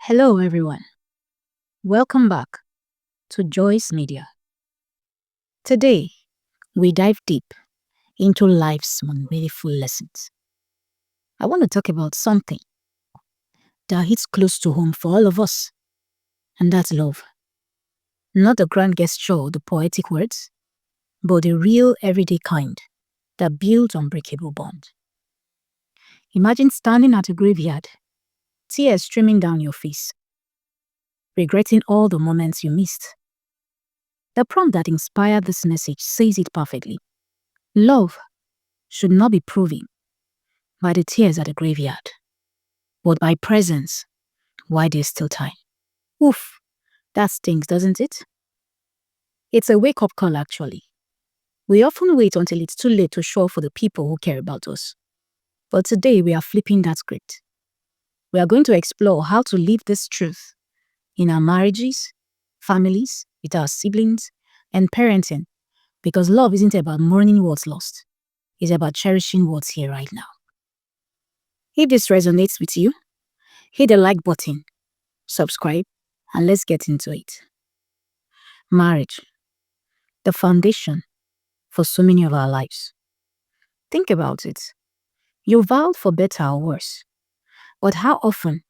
Hello, everyone. Welcome back to Joyce Media. Today, we dive deep into life's meaningful lessons. I want to talk about something that hits close to home for all of us, and that's love. Not the grand gesture or the poetic words, but the real everyday kind that builds unbreakable bond. Imagine standing at a graveyard, tears streaming down your face, regretting all the moments you missed. The prompt that inspired this message says it perfectly. Love should not be proven by the tears at the graveyard, but by presence while there's still time. Oof, that stings, doesn't it? It's a wake up call, actually. We often wait until it's too late to show up for the people who care about us. But today we are flipping that script. We are going to explore how to live this truth in our marriages, families, with our siblings, and parenting, because love isn't about mourning what's lost. It's about cherishing what's here right now. If this resonates with you, hit the like button, subscribe, and let's get into it. Marriage, the foundation for so many of our lives. Think about it. You vowed for better or worse, but how often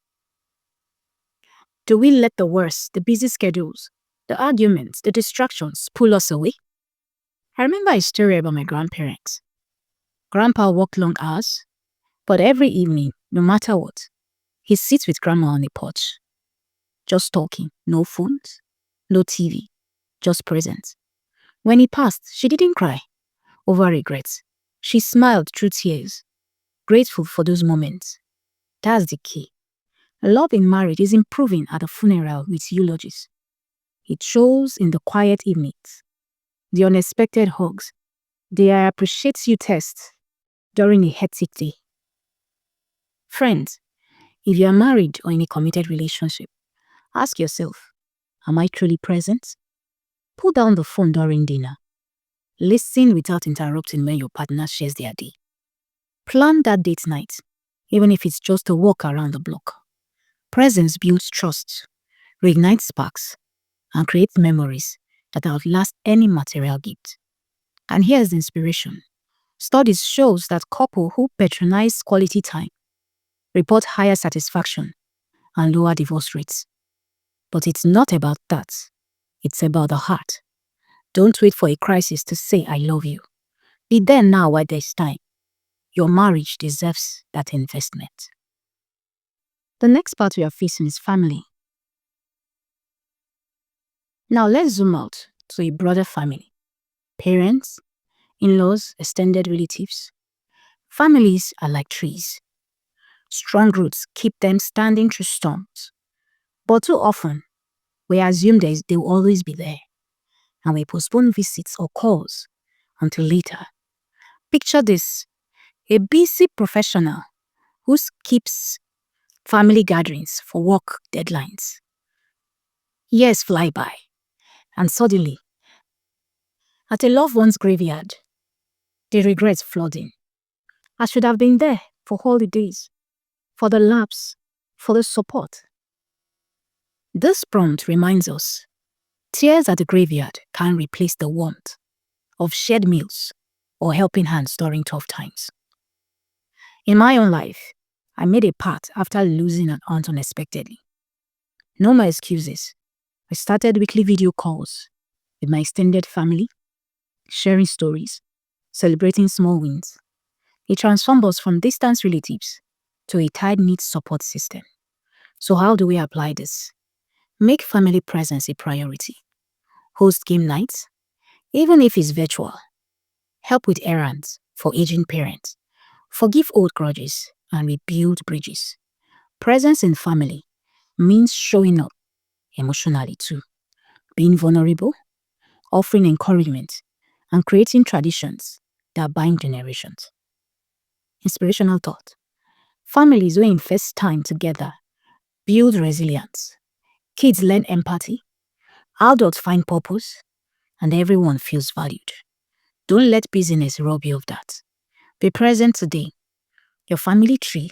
do we let the worst, the busy schedules, the arguments, the distractions pull us away? I remember a story about my grandparents. Grandpa worked long hours, but every evening, no matter what, he sits with grandma on the porch, just talking, no phones, no TV, just present. When he passed, she didn't cry over regrets. She smiled through tears, grateful for those moments. That's the key. Love in marriage is improving at a funeral with eulogies. It shows in the quiet evenings, the unexpected hugs, the I appreciate you tests during a hectic day. Friends, if you are married or in a committed relationship, ask yourself, am I truly present? Put down the phone during dinner. Listen without interrupting when your partner shares their day. Plan that date night, even if it's just a walk around the block. Presence builds trust, reignites sparks, and creates memories that outlast any material gift. And here's the inspiration. Studies shows that couples who patronize quality time report higher satisfaction and lower divorce rates. But it's not about that. It's about the heart. Don't wait for a crisis to say I love you. Be there now while there's time. Your marriage deserves that investment. The next part we are facing is family. Now let's zoom out to a broader family. Parents, in-laws, extended relatives. Families are like trees. Strong roots keep them standing through storms. But too often, we assume they will always be there, and we postpone visits or calls until later. Picture this, a busy professional who skips family gatherings for work deadlines. Years fly by, and suddenly, at a loved one's graveyard, they regret flooding. I should have been there for holidays, for the laughs, for the support. This prompt reminds us, tears at the graveyard can't replace the warmth of shared meals or helping hands during tough times. In my own life, I made a path after losing an aunt unexpectedly. No more excuses. I started weekly video calls with my extended family, sharing stories, celebrating small wins. It transformed us from distant relatives to a tight-knit support system. So how do we apply this? Make family presence a priority. Host game nights, even if it's virtual. Help with errands for aging parents. Forgive old grudges and rebuild bridges. Presence in family means showing up emotionally too. Being vulnerable, offering encouragement, and creating traditions that bind generations. Inspirational thought. Families who invest time together build resilience. Kids learn empathy, adults find purpose, and everyone feels valued. Don't let busyness rob you of that. Be present today. Your family tree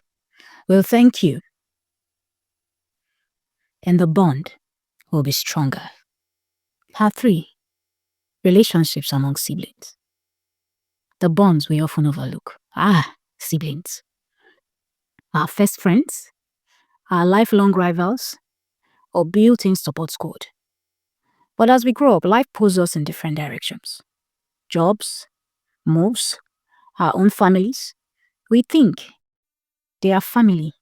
will thank you. and the bond will be stronger. Part 3. Relationships among siblings. The bonds we often overlook. Siblings. Our first friends, our lifelong rivals, or built-in support squad. But as we grow up, life pulls us in different directions. Jobs, moves, our own families. We think they are family.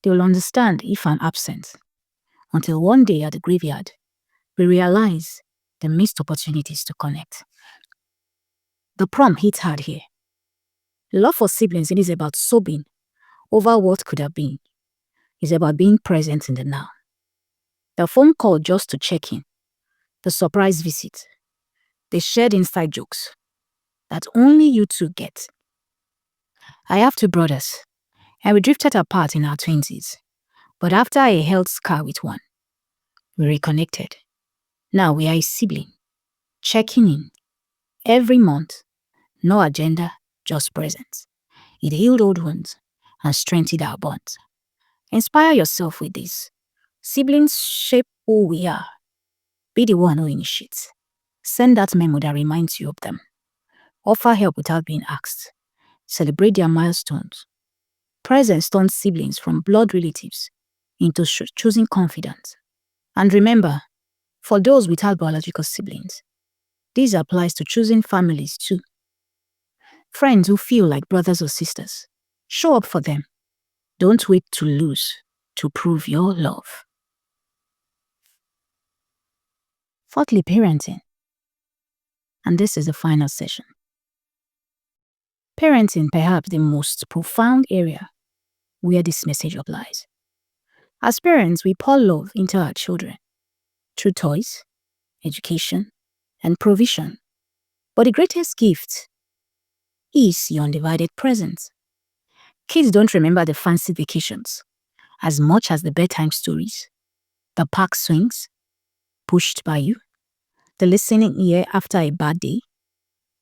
They will understand if I'm absent. Until one day at the graveyard, we realize the missed opportunities to connect. The prom hits hard here. Love for siblings is about sobbing over what could have been. It's about being present in the now. The phone call just to check in. The surprise visit. The shared inside jokes that only you two get. I have 2 brothers, and we drifted apart in our 20s. But after I held scar with one, we reconnected. Now we are a sibling, checking in every month. No agenda, just presence. It healed old wounds and strengthened our bonds. Inspire yourself with this. Siblings shape who we are. Be the one who initiates. Send that memo that reminds you of them. Offer help without being asked. Celebrate their milestones. Presence turns siblings from blood relatives into choosing confidence. And remember, for those without biological siblings, this applies to choosing families too. Friends who feel like brothers or sisters, show up for them. Don't wait to lose to prove your love. Fourthly, parenting. And this is the final session. Parenting, perhaps the most profound area where this message applies. As parents, we pour love into our children through toys, education, and provision. But the greatest gift is your undivided presence. Kids don't remember the fancy vacations as much as the bedtime stories, the park swings pushed by you, the listening ear after a bad day.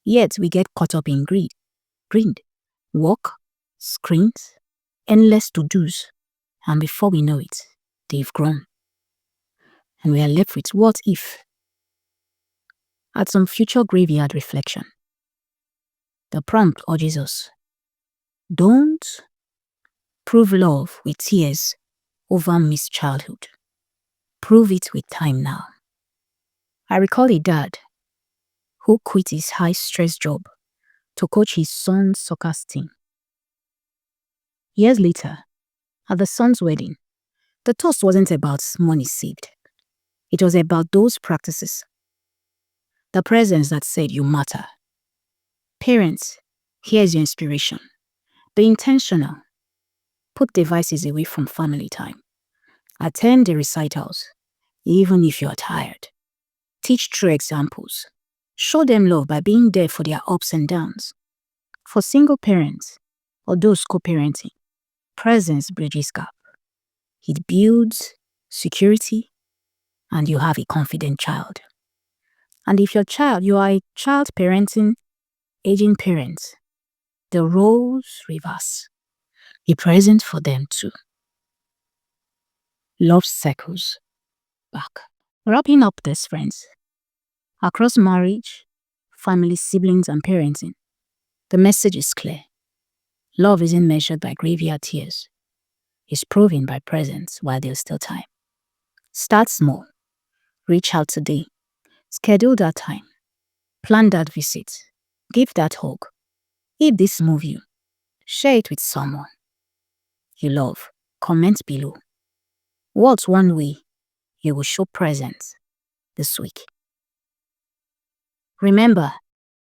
Yet we get caught up in greed, work, screens, endless to-dos, and before we know it, they've grown. And we are left with what if? At some future graveyard reflection, the prompt urges us, don't prove love with tears over missed childhood. Prove it with time now. I recall a dad who quit his high-stress job to coach his son's soccer team. Years later, at the son's wedding, the toast wasn't about money saved. It was about those practices. The presence that said you matter. Parents, here's your inspiration. Be intentional. Put devices away from family time. Attend the recitals, even if you're tired. Teach true examples. Show them love by being there for their ups and downs. For single parents or those co-parenting, presence bridges gap. It builds security and you have a confident child. And if you are a child parenting, aging parents, the roles reverse. Be present for them too. Love circles back. Wrapping up this, friends. Across marriage, family, siblings, and parenting, the message is clear. Love isn't measured by graveyard tears. It's proven by presence while there's still time. Start small. Reach out today. Schedule that time. Plan that visit. Give that hug. If this moves you, share it with someone you love. Comment below. What's one way you will show presence this week? Remember,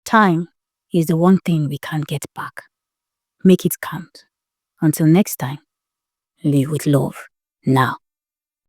time is the one thing we can't get back. Make it count. Until next time, live with love now.